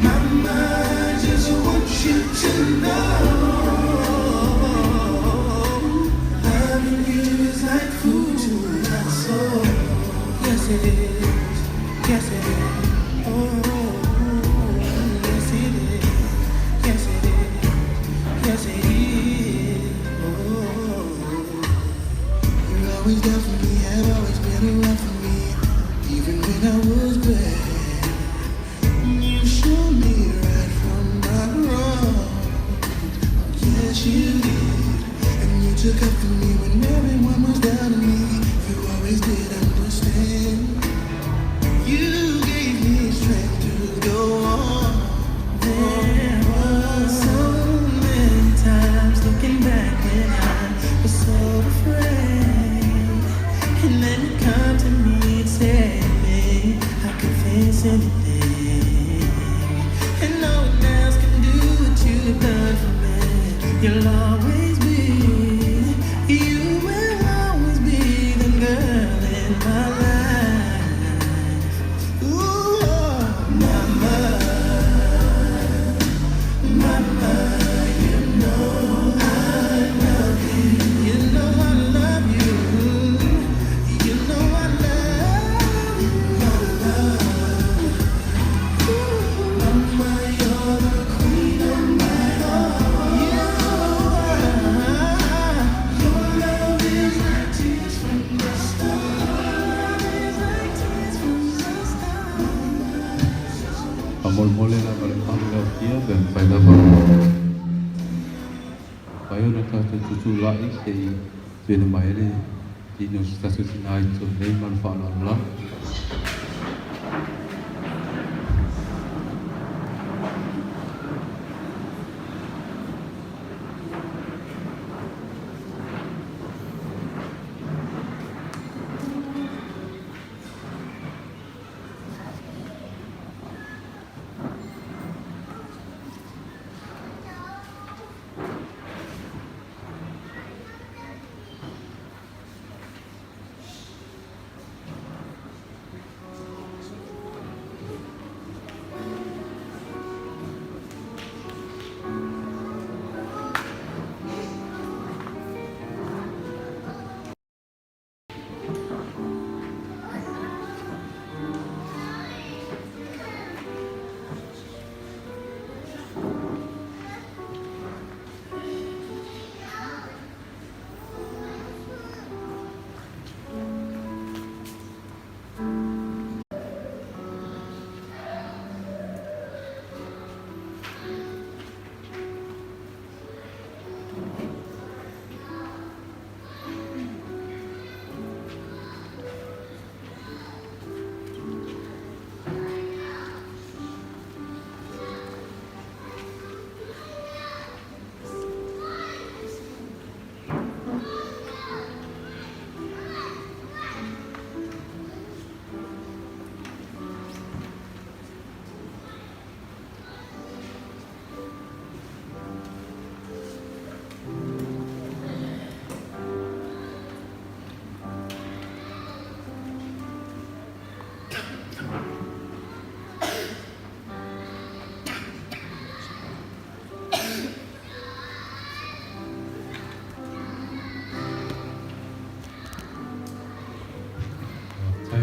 Mama, just want you to know, loving you is like food to my soul. Yes it is, yes it is. Oh, yes it is, yes it is, yes it is. Oh, you're always there for me, have always been around for me, even when I was bad. You showed me right from my wrong. Yes, you did. And you took up for me when everyone was down on me. You always did understand. You gave me strength to go on. There were so many times looking back when I was so afraid. And then you come to me and say, I could face anything. And no one else can do what you've done for me. You'll always be, you will always be the girl in my life. Ooh, mama, mama, you know I love you. You know I love you. You know I love you, mama. Mama, you're the queen of my heart. Your love is like tears from the stars. Amor mole la vale anga kia dan pai la ba. Pai ona ta tu la I ke te na mai le ti no sta su sinai to nei man fa la.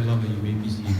Lama you may be seen.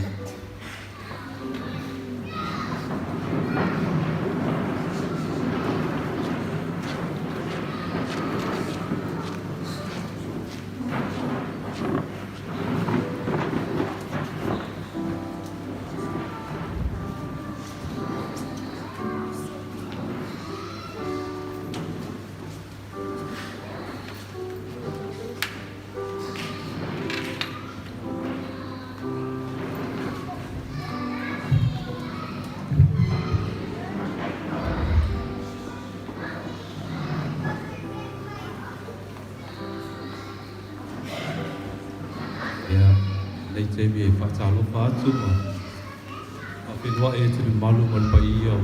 Te me whatalo whātu ma. A whenua e te malu man pa I au.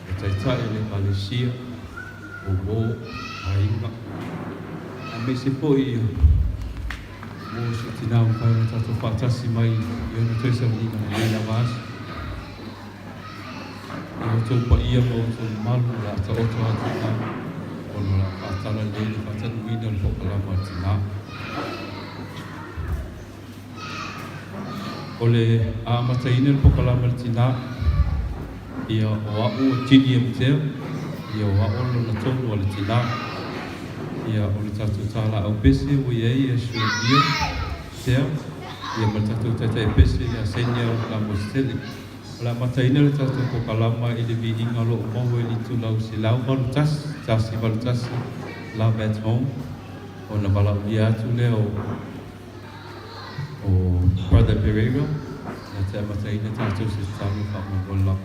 E tai tae le Malaysia, o mō, a inga. A me se po I mō se tina o kai o tato whātasi mai I ona tesa winga na leila vāsi. tātou pa ia mo tō malu la ta oto atu nā. Ono la whātala le whātanu ina le whakalama tina. O le āmata ina le whakalama tina. Ia o au o tini e mteo. Ia o au na tonu o le tina. Ia o le tātou tāla au pese o iei e sua ia. Teo. Ia ma tātou tata e pese ia senya o la mosteli. La mataina le tātou ko kalama i le vi inga lo o moho e li tu lau si lau malu tasi malu tasi la at home o na wala ui atu le o Brother Pereira na te mataina tātou se tālu ka mo gola.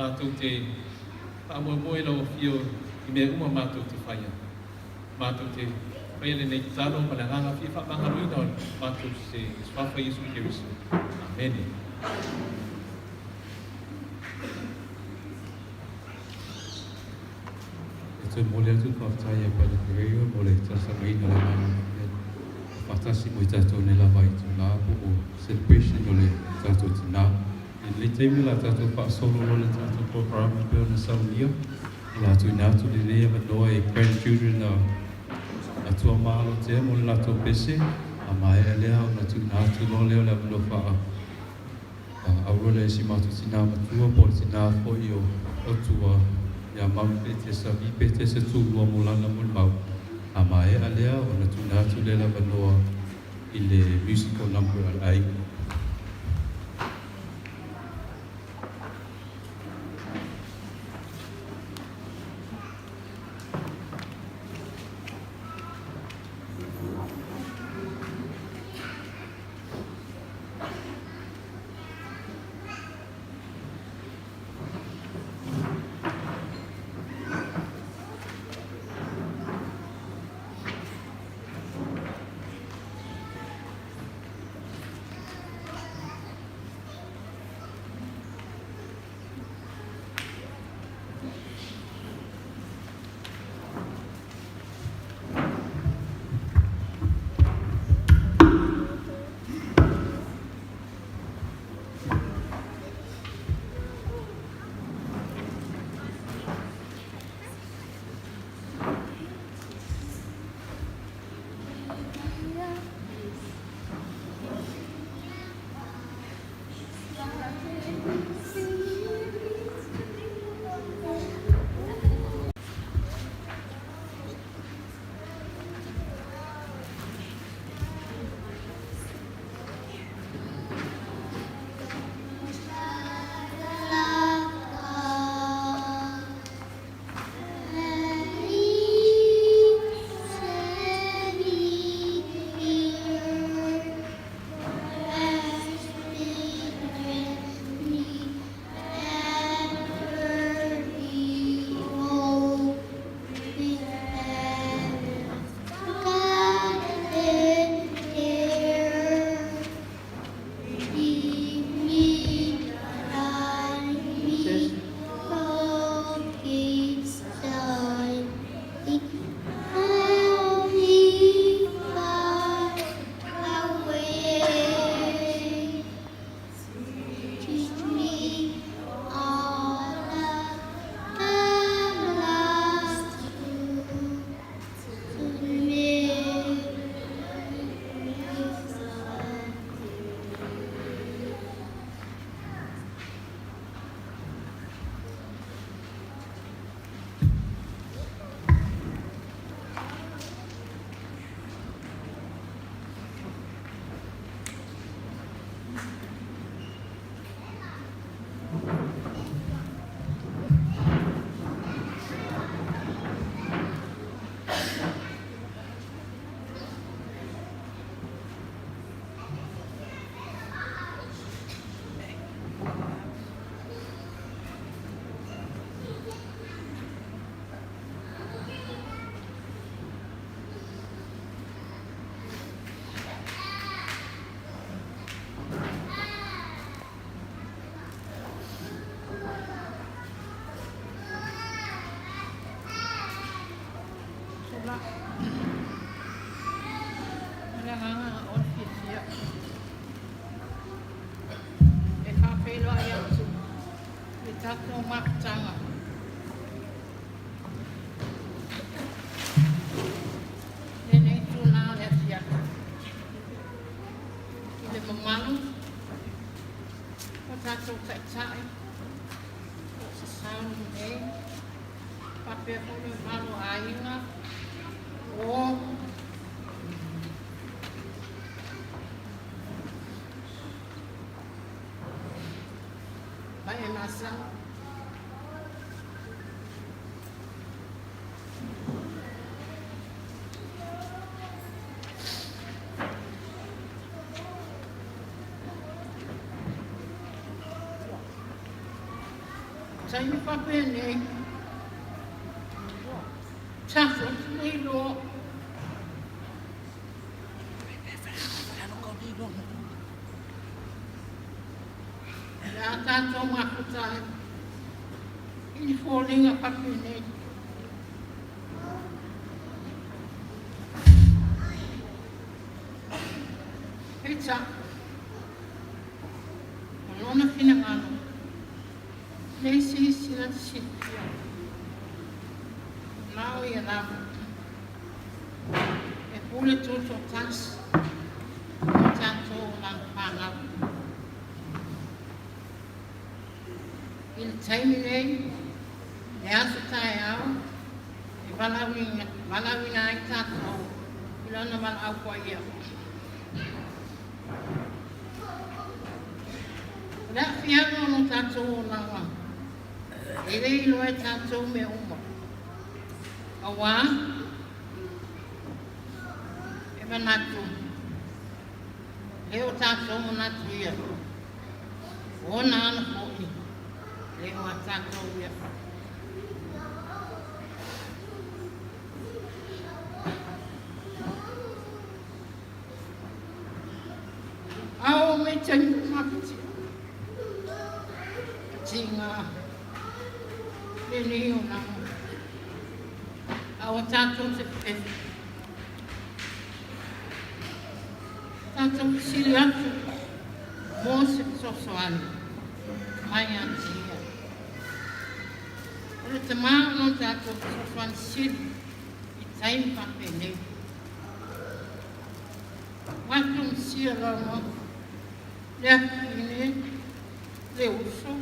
Mātou te whaamoemoe lau whio I mea uma mātou te whaia. Mātou te whaia le nei tāno ma le hanga whia whapangaruina o mātou se whawha Iesu Keriso. Amen. E te mole atu whaftai a Brother Pereira, mole tasa maina le mana. Whatasi mo I tātou ne lawa I tu nā o celebration o le tātou tina. Le teimi la tātou whaasolo lo le tātou programa pēo na saunia. La tu nātu le rea manoa e grandchildren a tua mahalo te mo le lātou pese. A mai e lea o na tu nātu lo leo le amalo wha aurole e si mātou tina matua po le tina fo I o tu mau pe te sa vi pe te se tūlua mo lana mo le mau. A mai a lea o na tuna atu le lava noa i le musical number alai. Tato makatanga. Nene tūnā le fia. I le mamanu. O tato taitai. O se saunu nei. Pape kone malu ainga. O Pai e masa. Sai me pape nei. Tato nei lo. La tato makutai. I fōlinga pape nei. Pizza. Anona fina ngano. Nei si la sipia. Nau i rama. E pule tuto tas. O tato lang pangau. Il taimi nei. E aso tae au, e walawina ai tātou, i lana wala au kua ia. Rea whianga no tātou o lawa, e rei loe tātou me uma. Awa, e manatu, leo tātou manatu ia. O na ana hoi, leo a tātou ia. Ao me tangu mapiti. Tinga. Leni o namo. Ao tātou te pepe. Tātou siri atu. Mō se sosoani. Mai ati ia. Ore te maa no tātou sosoani siri. I taimi pape nei. Watum sia lama. Lea kine, le uso,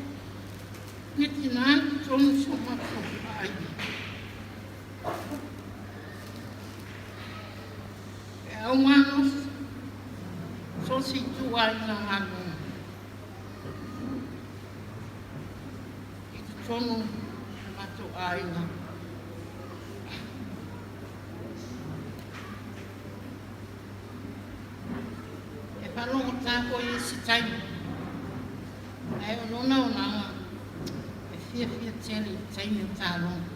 niti nā tonu soma kopai. E au manos, so si tua i ngā hano. I te tonu mato aina. Palongo tāko i si taimi. Ai o nona o nanga. E fia tēli taimi o tālongo.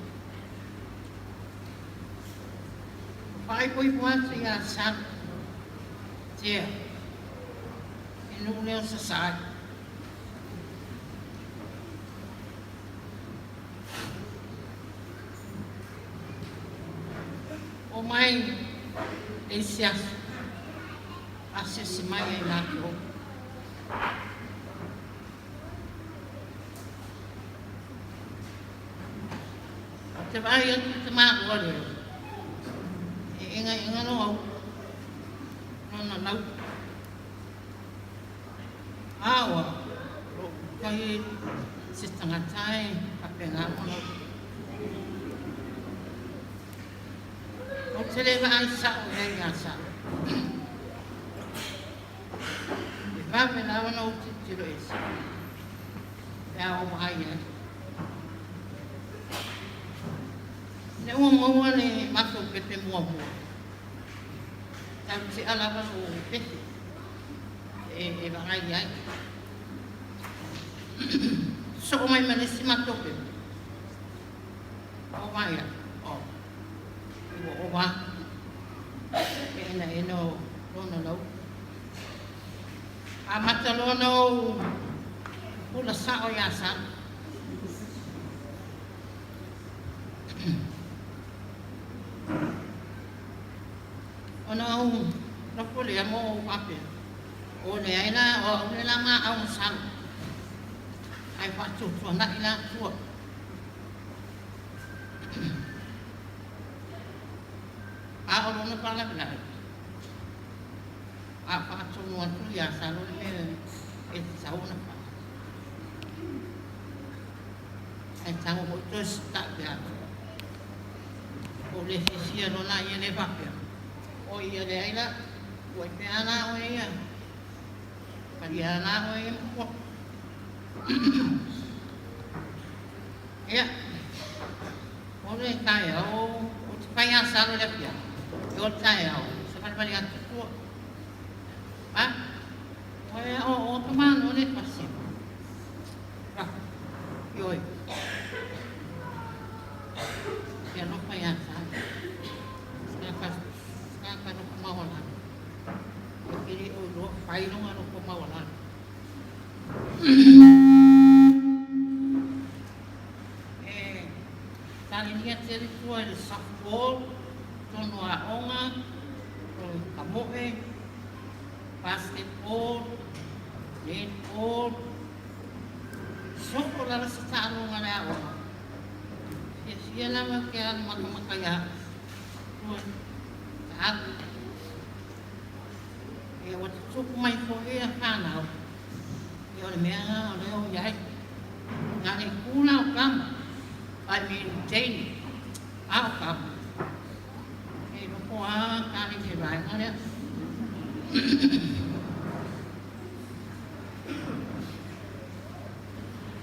Whai koi puatu i a san. Tea. E nuku leo sa sai. O mai e siasu. Ase se mai e nāko. O te vai atu te māko leo. E inga no au. Nona nau. Awa. Ro kai se tangatai kape ngā mono. O te lewa ai sao e ngā sao. Vame na wana o titiro esi. Pea o mai e. Ne ua maua ne mato pepe mua mua. Tau te alawa o pepe. E wangai ai. So o mai manesi mato pepe. O mai e. O. Iwa o wa. E na e no lona lau. A matalono ula sao ya sa. Ono no pole amo pape. O le aina o le lama au sang. Ai fa tu na ila tu. A o no pala pala. Apa semua tu ya selalu ni tahu apa. Saya tahu itu tak dia. Oleh sisi nona yang lepak ya. Oh iya dia ina, buat dia anak oh iya. Bagi anak oh iya. Ya. Oleh kaya oh supaya selalu lepak ya. Yo kaya sebab balik tu. Ah, o tomando le passi. Ah, yo. Ya no paya sa. Ska no kumawala. Kiri o do pai no ano kumawala. Tali dia teri tua el softball, tono a onga, kamoe. Basketball, netball, soko la sa talo nga na ako. Siya naman kaya magmakaya. Saan? E wat soko may po e kanaw. Yo le mea leo yai. Nga ni kulaw kama. I mean, Jane. Alka. E no ko a kani te vai ngare.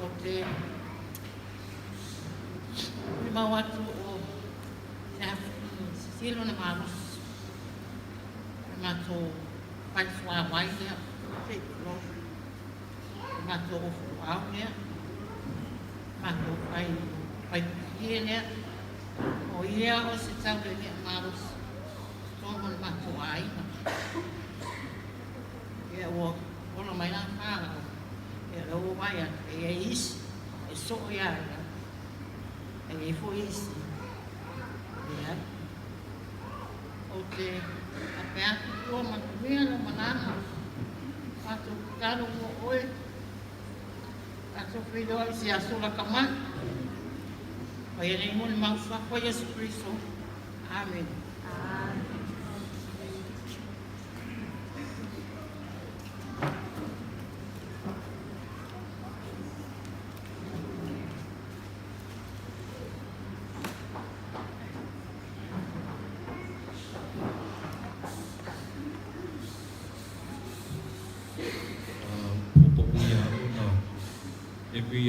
O te mau atu o silo na maros. Mato pai fua wai lea. Te lo. Mato o fuau lea. Mato pai pie lea. O ia o se tau le lea maros. Tono mato ai. Ia o ono mai na whāra. Ia lau mai a e isi. E so ia ia. E fo isi. Ia. O te apea kua matumia no manana. Pato karo mo oe. Pato whidoa i se asola kamai. Pai nei mo ni mausa ko Yesu Kristo. Amen.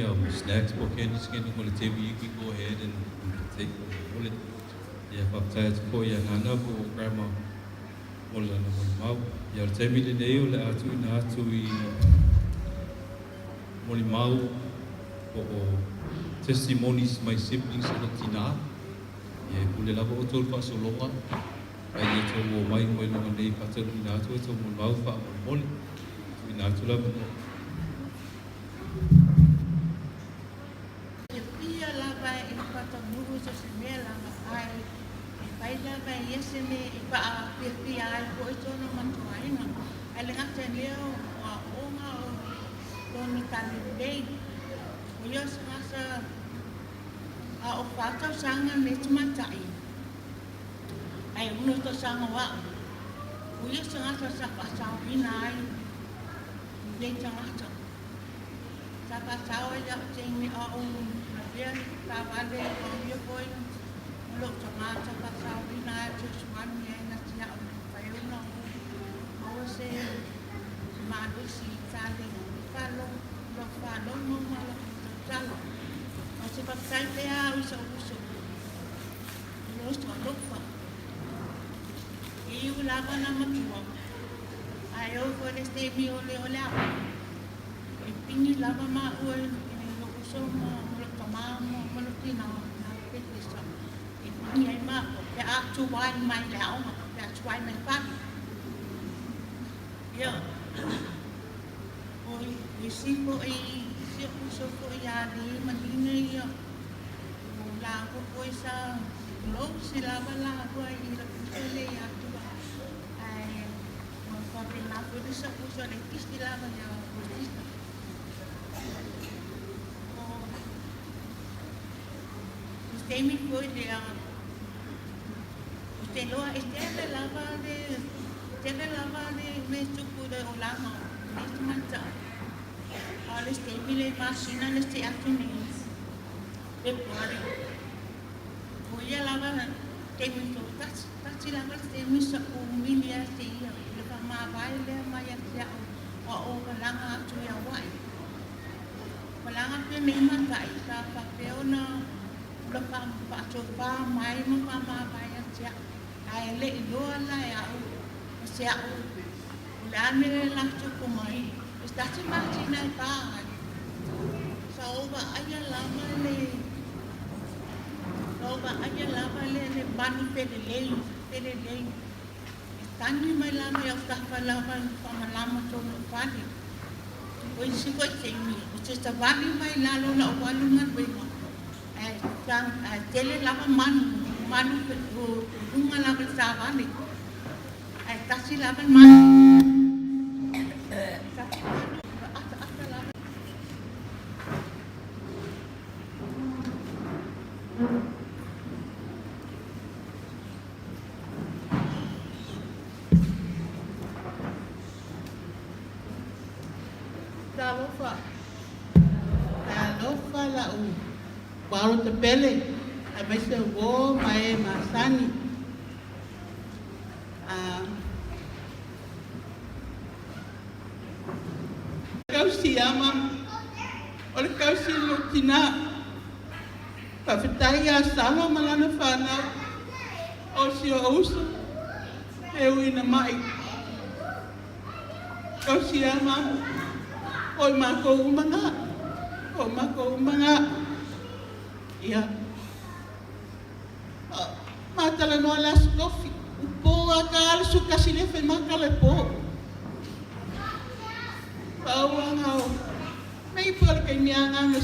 Every snacks bookend is getting on the table. You can go ahead and take it. Yeah, baptized for your nana or grandma. All on the mouth. You'll tell me the day or the atu in atu molimau or testimonies my siblings on the tina. Yeah, kule lava o tol pa so longa. Ai to mo mai mo longa nei patel in atu to mo mau fa mo in atu lava. Yese me pa pia ai ko ito no matuai na ale ngate leo o onga o ni tani dei o yos masa a o fata sanga me tumatai ai uno to sanga wa o yos ngata sa pa sa vinai dei tanga sa pa sa o ya ting mi o na dia ta vale o yo koi lo tanga sa pa sa vinai just one year na tia o pai no o se ma do si tale falo lo falo no ma lo talo o se pa sai te a uso lo sto lo fa e u la bana ma tuo ai o ko este mi o le ola e pingi la ma o lo uso mo lo tomamo mo lo tina na pe questo ai ma te a tu wai mai lao ma te a tu wai mai pa yo oi si po so po ya di madine yo la ko sa lo sila bala ko ai lo le ya tu ai mo pa pe na ko sa ko so le istila ba ya usted me puede usted lo lava de me chupu de olama es mancha ahora este le máquina este afternoon de party voy a lavar te me tas lava este me sa umilia este le pa ma baile ma ya ya o langa tu ya wai langa pe me man ka isa pa peona lo pa cho pa mai mo pa ma ba ya ya ai le lo la ya se a la me la cho ko mai está se imagina pa sa oba aya la male oba aya la male le bani pe de le tani mai la me está pa la ma to no pani oi si ko te mi se sta bani mai la lo na walu man be mo sang tele lava manu bunga lava savani tasi lava manu Talofa la Waro te pele, a mai se wo mai masani. Kausi ama, o le kausi lo tina, pa fitai a salo malana whanau, o si o uso, e uina mai. Kausi ama, oi mako umanga, ia. Matala no alas kofi, upo a ka alsu kasi lefe makale po. Pau ang may por kay miyangang